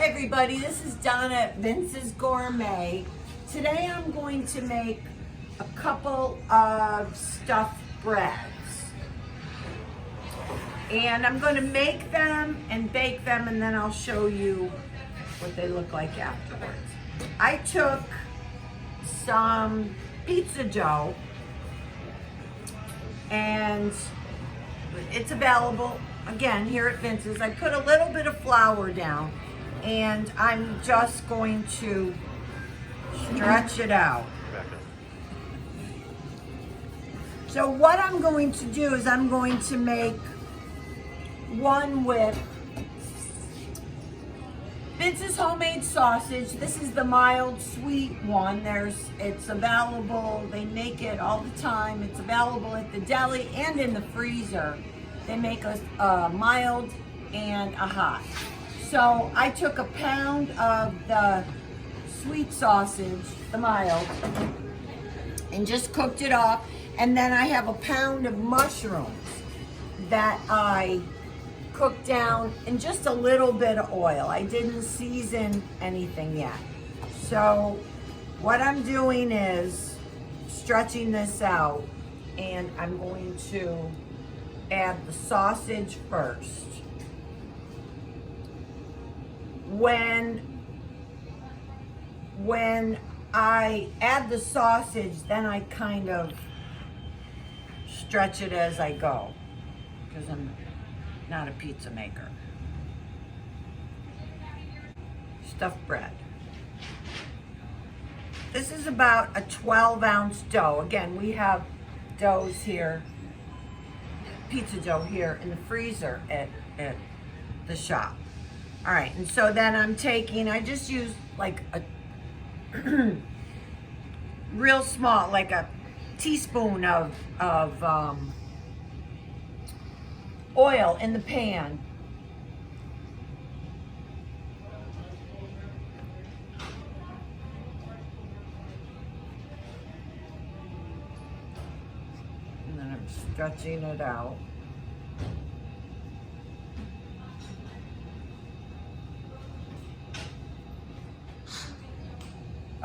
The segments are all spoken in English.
everybody, this is Donna at Vince's Gourmet. Today I'm going to make a couple of stuffed breads. And I'm going to make them and bake them, and then I'll show you what they look like afterwards. I took some pizza dough, and it's available again here at Vince's. I put a little bit of flour down, and I'm just going to stretch it out. So what I'm going to do is I'm going to make one with Vince's homemade sausage. This is the mild sweet one. It's available, they make it all the time. It's available at the deli and in the freezer. They make a mild and a hot. So I took a pound of the sweet sausage, the mild, and just cooked it off. And then I have a pound of mushrooms that I cooked down in just a little bit of oil. I didn't season anything yet. So what I'm doing is stretching this out, and I'm going to add the sausage first. When I add the sausage, then I kind of stretch it as I go, because I'm not a pizza maker. Stuffed bread. This is about a 12-ounce dough. Again, we have doughs here, pizza dough here in the freezer at the shop. All right, and so then I just use like a real small, like a teaspoon of oil in the pan. And then I'm stretching it out.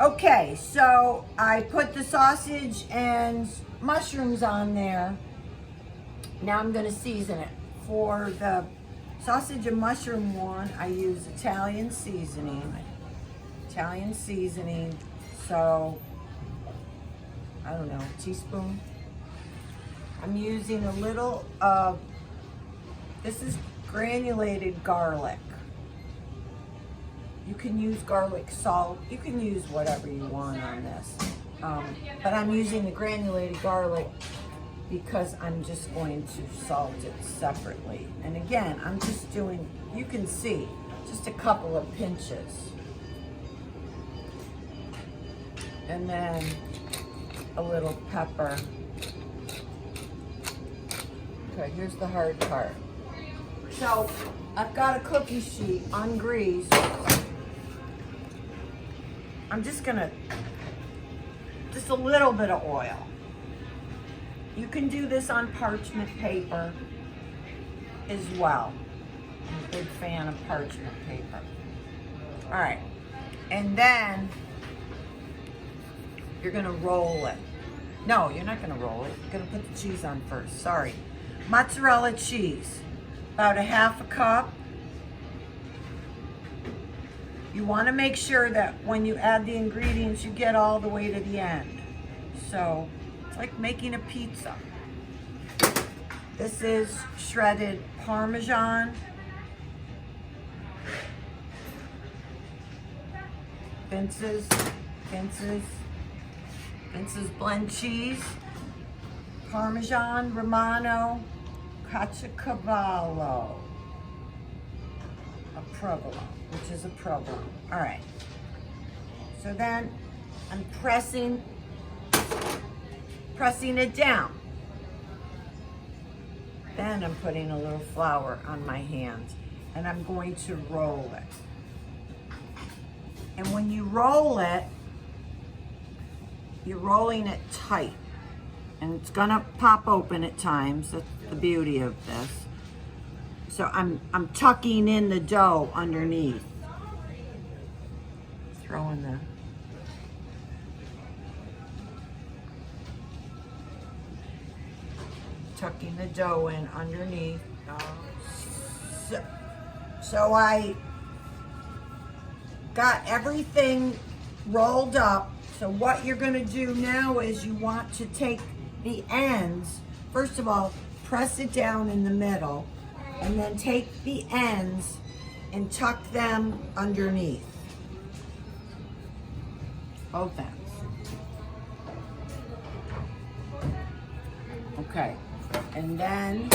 Okay, so I put the sausage and mushrooms on there. Now I'm going to season it. For the sausage and mushroom one, I use Italian seasoning. So, I don't know, a teaspoon. I'm using a little of, this is granulated garlic. You can use garlic salt. You can use whatever you want on this. But I'm using the granulated garlic because I'm just going to salt it separately. And again, I'm just doing, you can see, just a couple of pinches. And then a little pepper. Okay, here's the hard part. So I've got a cookie sheet ungreased. I'm just gonna, just a little bit of oil. You can do this on parchment paper as well. I'm a big fan of parchment paper. All right, and then you're gonna roll it. No, you're not gonna roll it. You're gonna put the cheese on first, sorry. Mozzarella cheese, about a half a cup. You wanna make sure that when you add the ingredients, you get all the way to the end. So, it's like making a pizza. This is shredded Parmesan. Vince's blend cheese. Parmesan Romano Caciocavallo. A provolone, which is a provolone. All right. So then I'm pressing it down. Then I'm putting a little flour on my hands, and I'm going to roll it. And when you roll it, you're rolling it tight. And it's gonna pop open at times. That's the beauty of this. So I'm tucking in the dough underneath. throwing the tucking the dough in underneath. So I got everything rolled up. So what you're going to do now is you want to take the ends. First of all, press it down in the middle, and then take the ends and tuck them underneath. Both ends. Okay, and then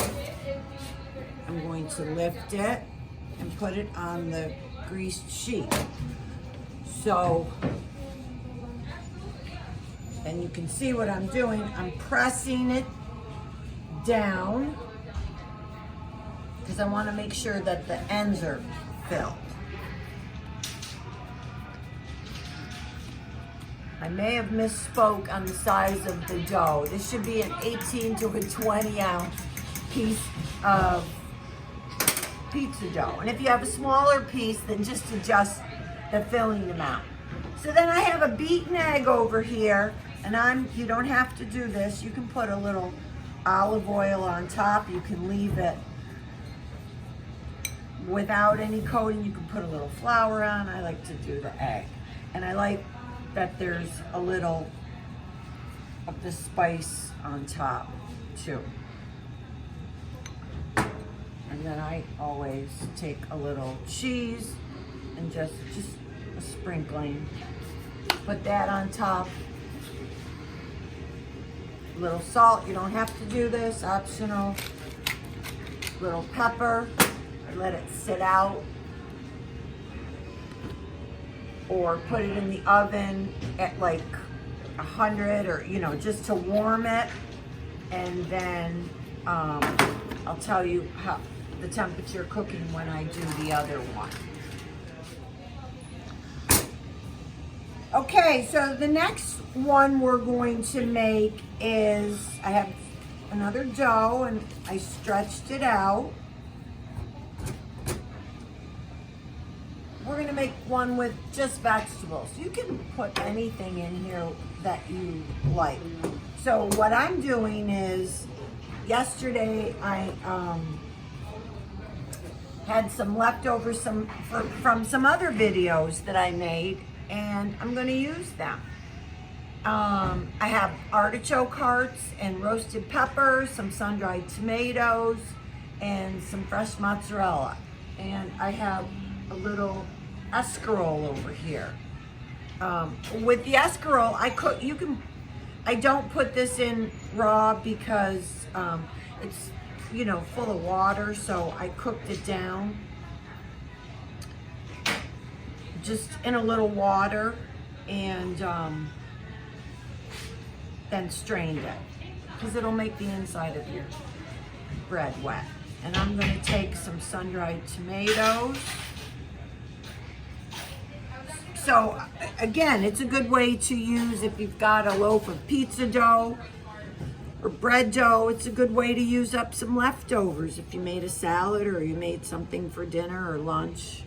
I'm going to lift it and put it on the greased sheet. So, and you can see what I'm doing. I'm pressing it down because I want to make sure that the ends are filled. I may have misspoke on the size of the dough. This should be an 18 to a 20 ounce piece of pizza dough. And if you have a smaller piece, then just adjust the filling amount. So then I have a beaten egg over here, and you don't have to do this. You can put a little olive oil on top. You can leave it without any coating. You can put a little flour on. I like to do the egg. And I like that there's a little of the spice on top too. And then I always take a little cheese and just a sprinkling. Put that on top. A little salt, you don't have to do this, optional. Little pepper, let it sit out. Or put it in the oven at like 100, or just to warm it. And then I'll tell you how the temperature cooking when I do the other one. Okay, so the next one we're going to make is, I have another dough and I stretched it out. We're gonna make one with just vegetables. You can put anything in here that you like. So what I'm doing is, yesterday I had some leftovers from some other videos that I made, and I'm gonna use them. I have artichoke hearts and roasted peppers, some sun-dried tomatoes, and some fresh mozzarella. And I have a little escarole over here. With the escarole, I don't put this in raw because it's full of water, so I cooked it down just in a little water, and then strained it because it'll make the inside of your bread wet. And I'm going to take some sun-dried tomatoes. So again, it's a good way to use if you've got a loaf of pizza dough or bread dough. It's a good way to use up some leftovers. If you made a salad or you made something for dinner or lunch,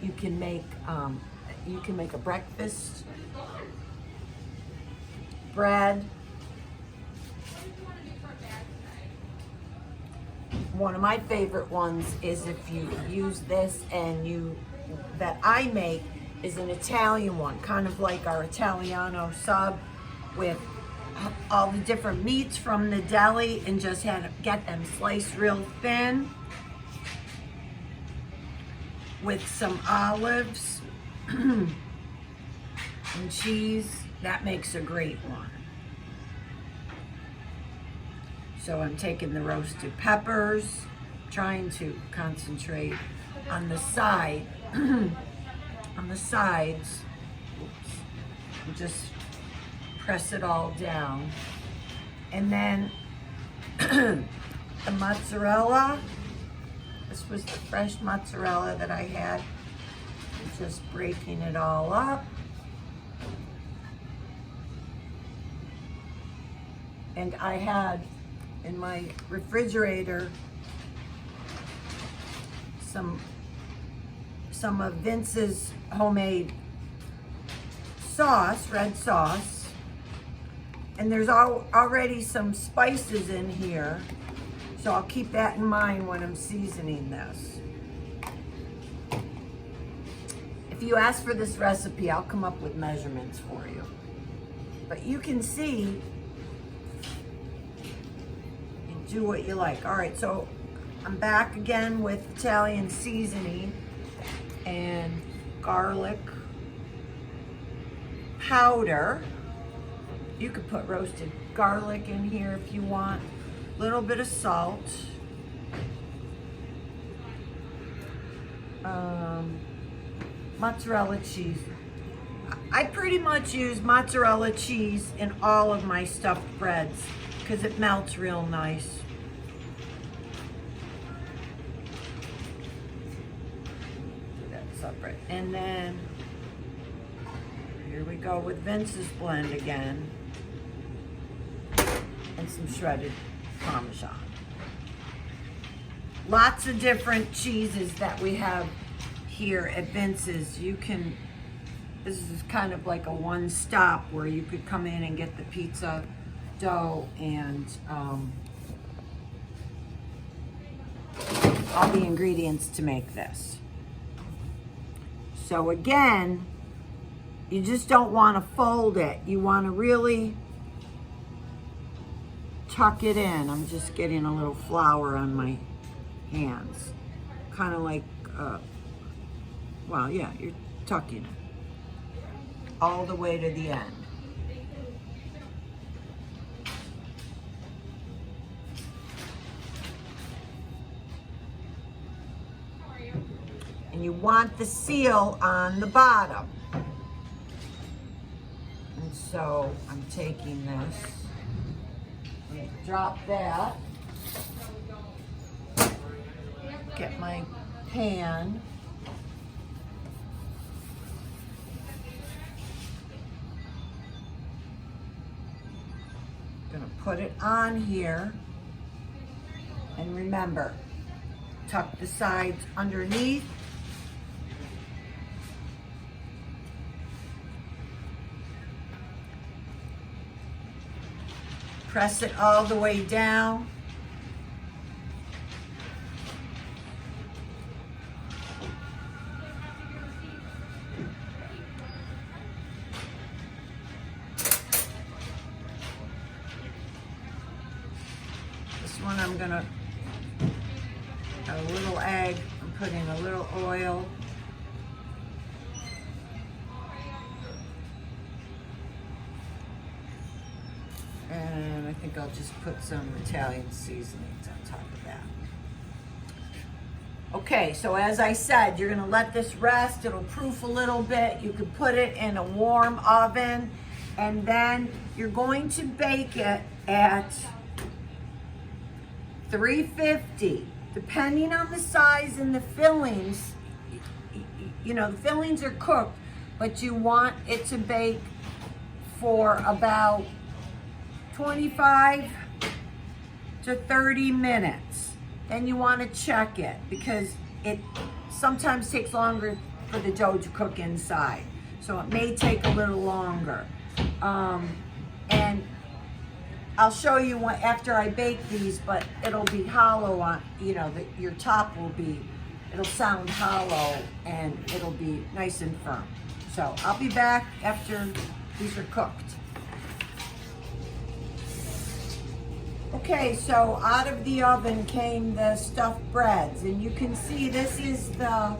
you can make a breakfast bread. One of my favorite ones is if you use this that I make is an Italian one, kind of like our Italiano sub, with all the different meats from the deli, and just get them sliced real thin with some olives and cheese. That makes a great one. So I'm taking the roasted peppers, trying to concentrate on the side, on the sides. Oops. And just press it all down. And then the mozzarella. This was the fresh mozzarella that I had. Just breaking it all up. And I had in my refrigerator some of Vince's homemade sauce, red sauce. And there's already some spices in here. So I'll keep that in mind when I'm seasoning this. If you ask for this recipe, I'll come up with measurements for you. But you can see, you do what you like. All right, so I'm back again with Italian seasoning and garlic powder. You could put roasted garlic in here if you want. A little bit of salt. Mozzarella cheese. I pretty much use mozzarella cheese in all of my stuffed breads because it melts real nice. That's separate. And then here we go with Vince's blend again. And some shredded Parmesan. Lots of different cheeses that we have here at Vince's. This is kind of like a one-stop where you could come in and get the pizza dough and all the ingredients to make this. So again, you just don't want to fold it. You want to really tuck it in. I'm just getting a little flour on my hands. Kind of like, well, yeah, you're tucking it all the way to the end. And you want the seal on the bottom. And so I'm taking this, I'm gonna drop that, get my pan. Gonna put it on here, and remember, tuck the sides underneath. Press it all the way down. One I'm gonna add a little egg. I'm putting a little oil. And I think I'll just put some Italian seasonings on top of that. Okay, so as I said, you're gonna let this rest. It'll proof a little bit. You could put it in a warm oven, and then you're going to bake it at 350, depending on the size and the fillings. You know, the fillings are cooked, but you want it to bake for about 25 to 30 minutes. Then you want to check it because it sometimes takes longer for the dough to cook inside. So it may take a little longer. And I'll show you what, after I bake these, but it'll be hollow on, you know, your top will be, it'll sound hollow and it'll be nice and firm. So I'll be back after these are cooked. Okay, so out of the oven came the stuffed breads, and you can see this is the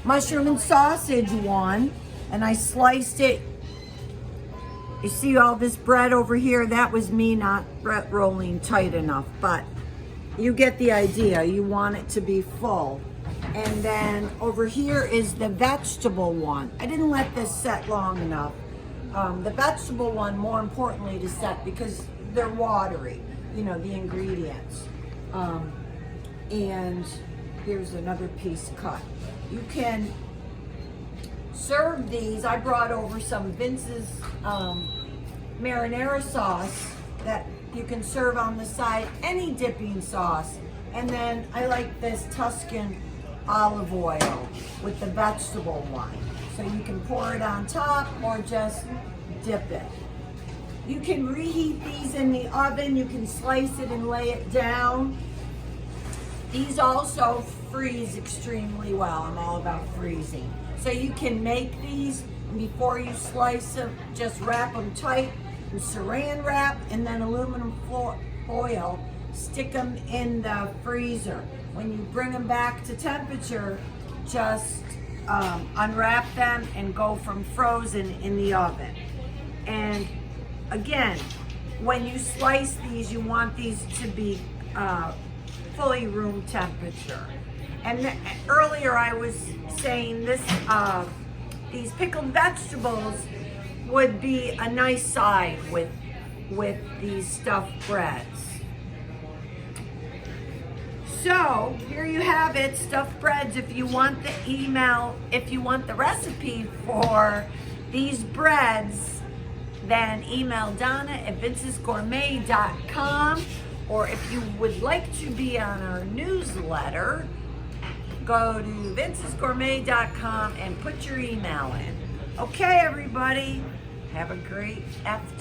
mushroom and sausage one, and I sliced it. You see all this bread over here? That was me not rolling tight enough, but you get the idea. You want it to be full. And then over here is the vegetable one. I didn't let this set long enough. The vegetable one, more importantly, to set because they're watery, you know, the ingredients. And here's another piece cut. You can serve these. I brought over some Vince's marinara sauce that you can serve on the side, any dipping sauce. And then I like this Tuscan olive oil with the vegetable one. So you can pour it on top or just dip it. You can reheat these in the oven. You can slice it and lay it down. These also freeze extremely well. I'm all about freezing. So you can make these, and before you slice them, just wrap them tight with saran wrap and then aluminum foil. Stick them in the freezer. When you bring them back to temperature, just unwrap them and go from frozen in the oven. And again, when you slice these, you want these to be fully room temperature. And earlier I was saying this, these pickled vegetables would be a nice side with these stuffed breads. So here you have it, stuffed breads. If you want the recipe for these breads, then email Donna at vincesgourmet.com, or if you would like to be on our newsletter, go to vincesgourmet.com and put your email in. Okay, everybody, have a great afternoon.